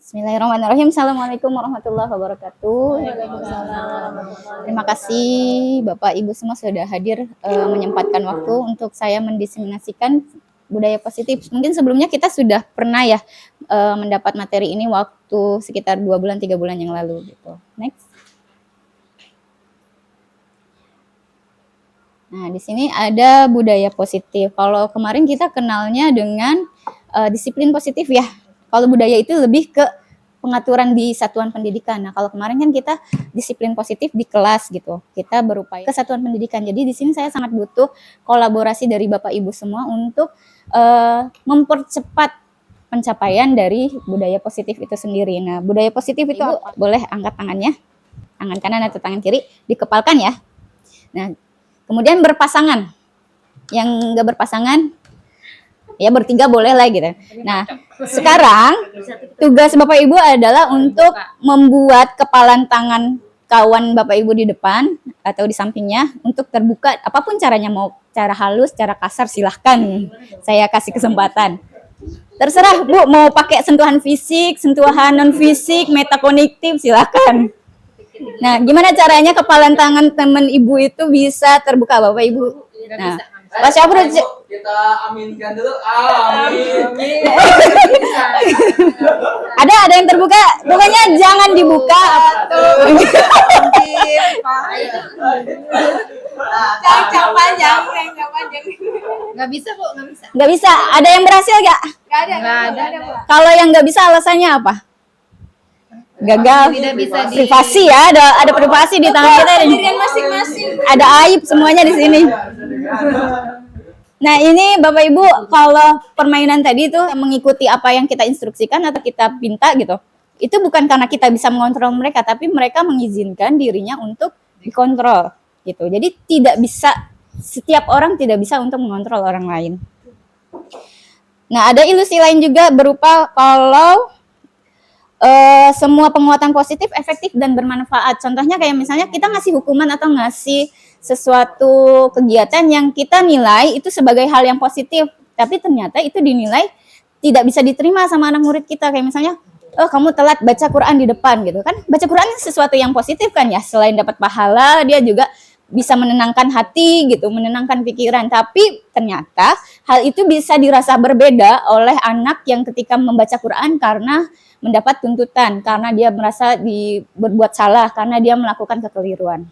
Bismillahirrahmanirrahim. Assalamualaikum warahmatullahi wabarakatuh. Waalaikumsalam. Terima kasih Bapak Ibu semua sudah hadir menyempatkan waktu untuk saya mendiseminasikan budaya positif. Mungkin sebelumnya kita sudah pernah ya mendapat materi ini waktu sekitar 2 bulan 3 bulan yang lalu gitu. Next. Nah, di sini ada budaya positif. Kalau kemarin kita kenalnya dengan disiplin positif ya. Kalau budaya itu lebih ke pengaturan di satuan pendidikan. Nah, kalau kemarin kan kita disiplin positif di kelas gitu. Kita berupaya ke satuan pendidikan. Jadi di sini saya sangat butuh kolaborasi dari Bapak Ibu semua untuk mempercepat pencapaian dari budaya positif itu sendiri. Nah, budaya positif itu apa? Boleh angkat tangannya, tangan kanan atau tangan kiri, dikepalkan ya. Nah, kemudian berpasangan. Yang nggak berpasangan, ya bertiga boleh lah gitu. Nah, sekarang tugas Bapak Ibu adalah untuk membuat kepalan tangan kawan Bapak Ibu di depan atau di sampingnya untuk terbuka. Apapun caranya, mau cara halus, cara kasar silahkan. Saya kasih kesempatan. Terserah Bu, mau pakai sentuhan fisik, sentuhan non fisik, metakognitif silahkan. Nah, gimana caranya kepalan tangan teman Ibu itu bisa terbuka Bapak Ibu? Nah, Pak Syafrul, kita aminkan dulu. Amin. ada yang terbuka, pokoknya jangan dibuka. Yang panjang. Nggak bisa Bu, nggak bisa. Nggak bisa. Ada yang berhasil nggak? Nggak ada. Kalau yang nggak bisa alasannya apa? Gagal. Tidak bisa Privasi ya, ada privasi di tangan kita. Pendirian masing-masing. Ada aib semuanya di sini. Nah, ini Bapak Ibu, kalau permainan tadi itu mengikuti apa yang kita instruksikan atau kita pinta gitu. Itu bukan karena kita bisa mengontrol mereka, tapi mereka mengizinkan dirinya untuk dikontrol gitu. Jadi tidak bisa, setiap orang tidak bisa untuk mengontrol orang lain. Nah, ada ilusi lain juga berupa kalau semua penguatan positif efektif dan bermanfaat. Contohnya kayak misalnya kita ngasih hukuman atau ngasih sesuatu kegiatan yang kita nilai itu sebagai hal yang positif, tapi ternyata itu dinilai tidak bisa diterima sama anak murid kita. Kayak misalnya, oh kamu telat baca Quran di depan gitu kan. Baca Quran sesuatu yang positif kan ya, selain dapat pahala, dia juga bisa menenangkan hati gitu, menenangkan pikiran. Tapi ternyata hal itu bisa dirasa berbeda oleh anak yang ketika membaca Quran karena mendapat tuntutan, karena dia merasa berbuat salah, karena dia melakukan kekeliruan.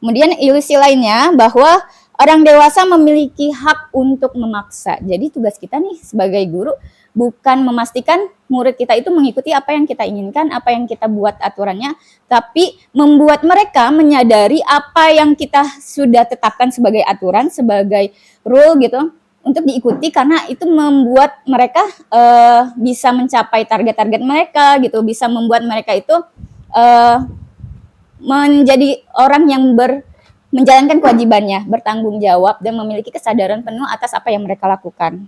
Kemudian ilusi lainnya bahwa orang dewasa memiliki hak untuk memaksa. Jadi tugas kita nih sebagai guru bukan memastikan murid kita itu mengikuti apa yang kita inginkan, apa yang kita buat aturannya, tapi membuat mereka menyadari apa yang kita sudah tetapkan sebagai aturan, sebagai rule gitu, untuk diikuti, karena itu membuat mereka bisa mencapai target-target mereka gitu, bisa membuat mereka itu menjadi orang yang menjalankan kewajibannya, bertanggung jawab dan memiliki kesadaran penuh atas apa yang mereka lakukan.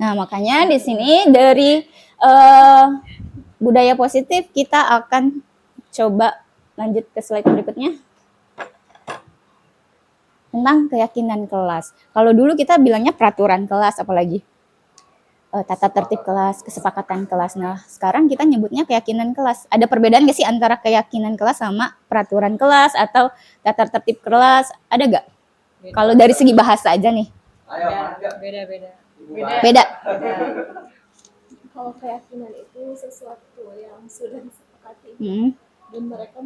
Nah, makanya di sini dari budaya positif kita akan coba lanjut ke slide berikutnya. Tentang keyakinan kelas. Kalau dulu kita bilangnya peraturan kelas, apalagi tata tertib kelas, kesepakatan kelas. Nah, sekarang kita nyebutnya keyakinan kelas. Ada perbedaan nggak sih antara keyakinan kelas sama peraturan kelas atau tata tertib kelas? Ada nggak? Kalau dari segi bahasa aja nih. Beda. Kalau keyakinan itu sesuatu yang sudah disepakati dan mereka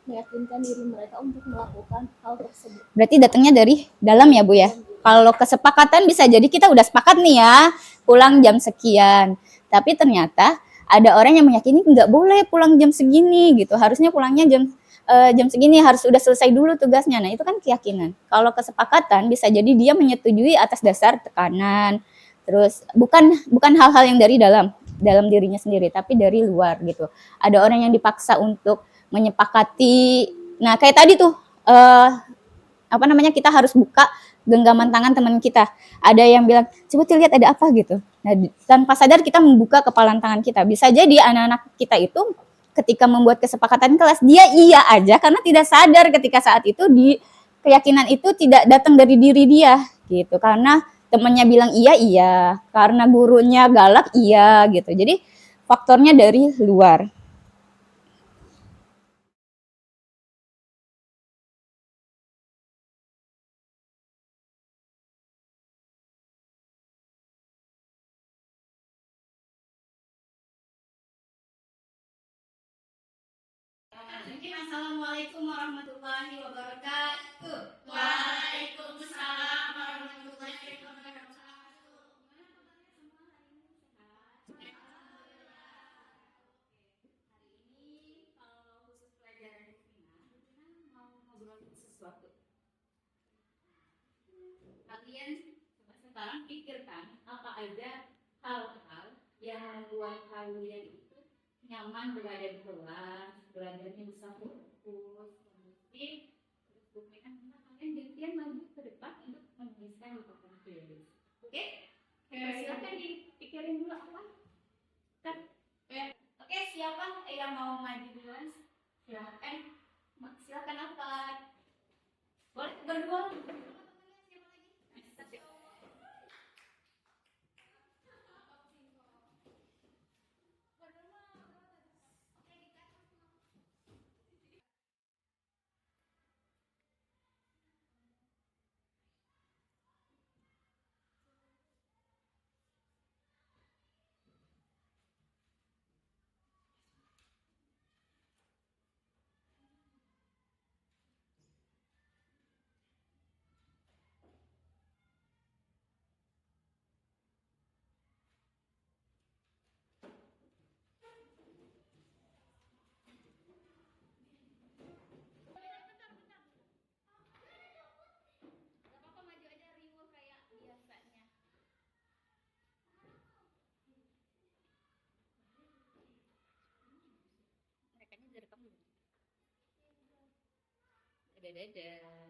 meyakinkan diri mereka untuk melakukan hal tersebut. Berarti datangnya dari dalam ya Bu ya. Kalau kesepakatan bisa jadi kita udah sepakat nih ya, pulang jam sekian. Tapi ternyata ada orang yang meyakini nggak boleh pulang jam segini gitu. Harusnya pulangnya jam segini, harus udah selesai dulu tugasnya. Nah, itu kan keyakinan. Kalau kesepakatan bisa jadi dia menyetujui atas dasar tekanan. Terus bukan hal-hal yang dari dalam dirinya sendiri, tapi dari luar gitu. Ada orang yang dipaksa untuk menyepakati. Nah, kayak tadi tuh kita harus buka genggaman tangan teman kita. Ada yang bilang, coba lihat ada apa gitu. Nah, tanpa sadar kita membuka kepalan tangan kita. Bisa jadi anak-anak kita itu ketika membuat kesepakatan kelas dia iya aja karena tidak sadar ketika saat itu di keyakinan itu tidak datang dari diri dia gitu. Karena temennya bilang iya iya, karena gurunya galak iya gitu. Jadi faktornya dari luar. Mungkin assalamualaikum warahmatullahi wabarakatuh. Waalaikumsalam warahmatullahi wabarakatuh. Hari ini kalau khusus pelajaran Rufina mau ngobrol sesuatu. Kalian coba sekarang pikirkan apa aja hal-hal yang membuat kalian itu nyaman berada di kelas, belajarnya bisa fokus, kondusif, terus bukan kalian gantian maju ke depan untuk menuliskan laporan tulis. Oke? Silakan dipikirin dulu apa? Kan? Oke, siapa yang mau maju duluan? Silakan. Silakan apa? Boleh berdua. Dadah.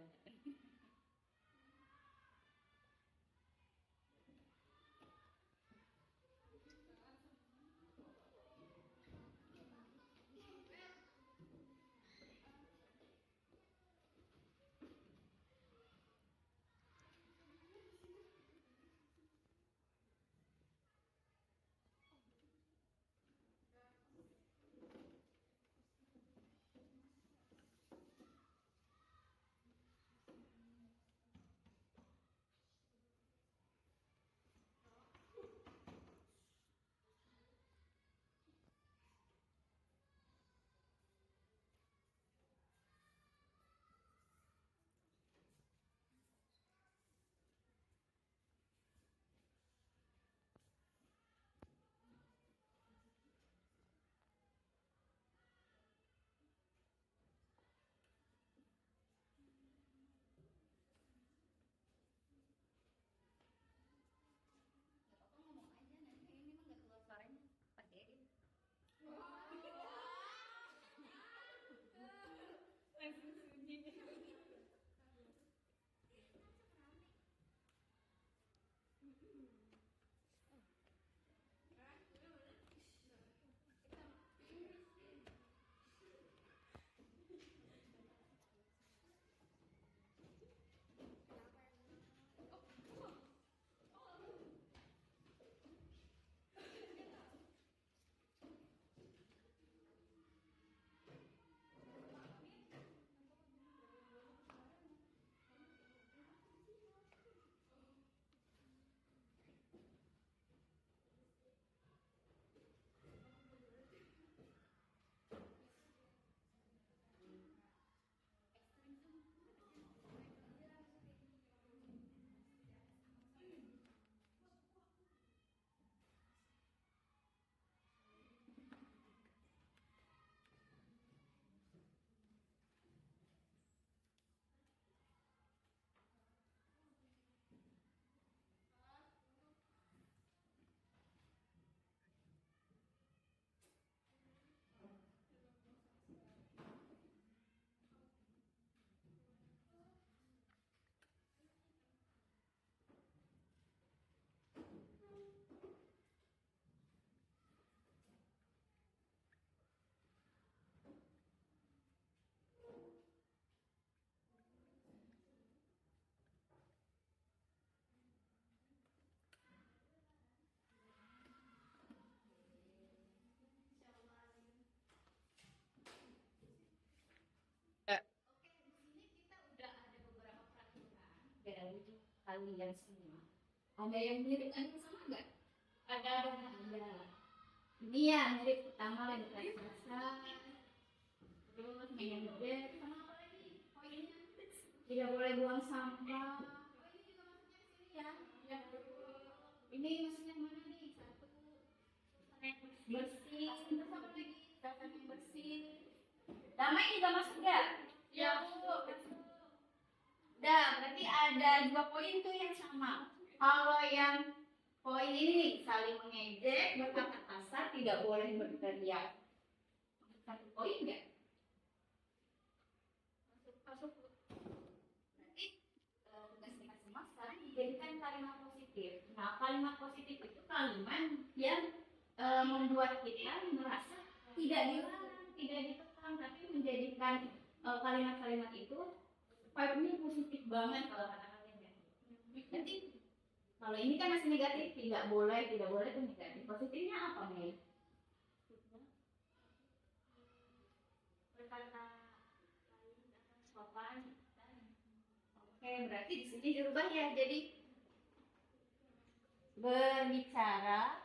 kalian semua. Ada yang mirip anime sama nggak? Ada. Ini ya mirip pertama lagi rasa. Terus main gede sama apa lagi? Poinnya tidak boleh buang sampah. Oh ini juga masuknya ke sini ya. Ya. Ini maksudnya mana nih? Satu bersih. Terus apa lagi? Dasar yang bersih. Damai juga masuk nggak? Ya Bu. Dah, berarti ada 2 poin tuh yang sama. Kalau yang poin ini saling mengejek, berkata kasar, tidak boleh berteriak. Satu poin nggak? Masuk. Berarti tugas kita semua sekarang dijadikan kalimat positif. Nah, kalimat positif itu kalimat yang membuat kita merasa tidak dilarang, tidak dikekang, tapi menjadikan kalimat-kalimat itu vibe-nya positif banget kalau kata kalian ya. Nanti kalau ini kan masih negatif, tidak boleh itu negatif. Positifnya apa nih? Berkata sopan. Oke, berarti di sini dirubah ya jadi berbicara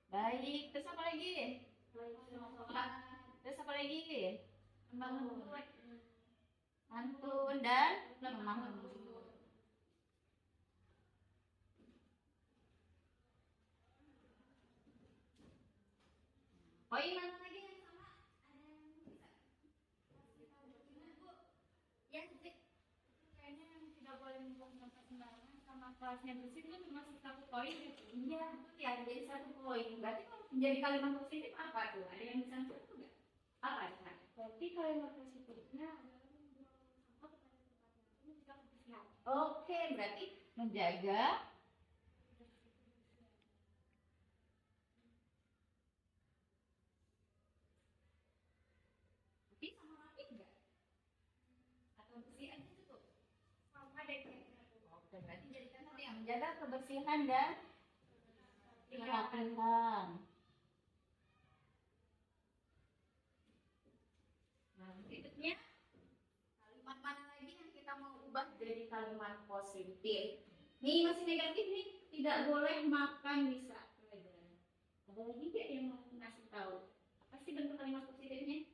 baik. Terus apa lagi? Terus apa lagi? Santun dan lemah lembut. Poin mana lagi yang sama? Ada yang bisa kasih tahu gimana Bu? Ya, kayaknya yang tidak boleh membuang sampah sembarangan sama kelasnya bersih itu termasuk 1 poin ya? Iya, ya jadi 1 poin. Berarti kalau menjadi kalimat positif apa tuh? Ada yang bisa contoh nggak? Apa ya? Berarti kalimat positifnya adalah membuang sampah kepada tempat yang penuh juga kebersihan. Oke, berarti menjaga tapi sama rapi enggak? Atau bersih aja cukup? Sama deh kayaknya. Oke, berarti jadikan tadi yang menjaga kebersihan dan kerapihan. Nah, berikutnya kalimat mana lagi yang kita mau ubah jadi kalimat positif? Nih masih negatif nih, tidak boleh makan di saat pelajaran. Ada lagi nggak yang mau ngasih tahu? Apa sih bentuk kalimat positifnya?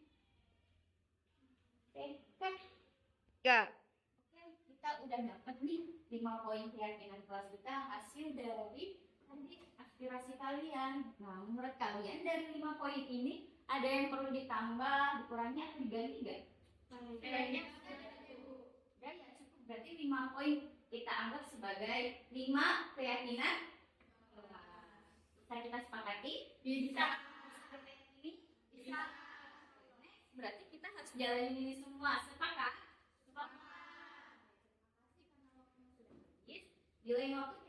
Kan? Oke, kita udah dapat nih 5 poin keyakinan kelas kita hasil dari tadi aspirasi kalian. Nah, menurut kalian dari 5 poin ini ada yang perlu ditambah, dikurangi atau diganti nggak? Kayaknya udah ya cukup. Berarti 5 poin kita anggap sebagai 5 keyakinan bisa kita sepakati. Bisa seperti ini, bisa. Berarti kita harus jalanin ini semua. Sepakat? Sepakat. Terima kasih karena waktunya sudah habis. Di lain waktu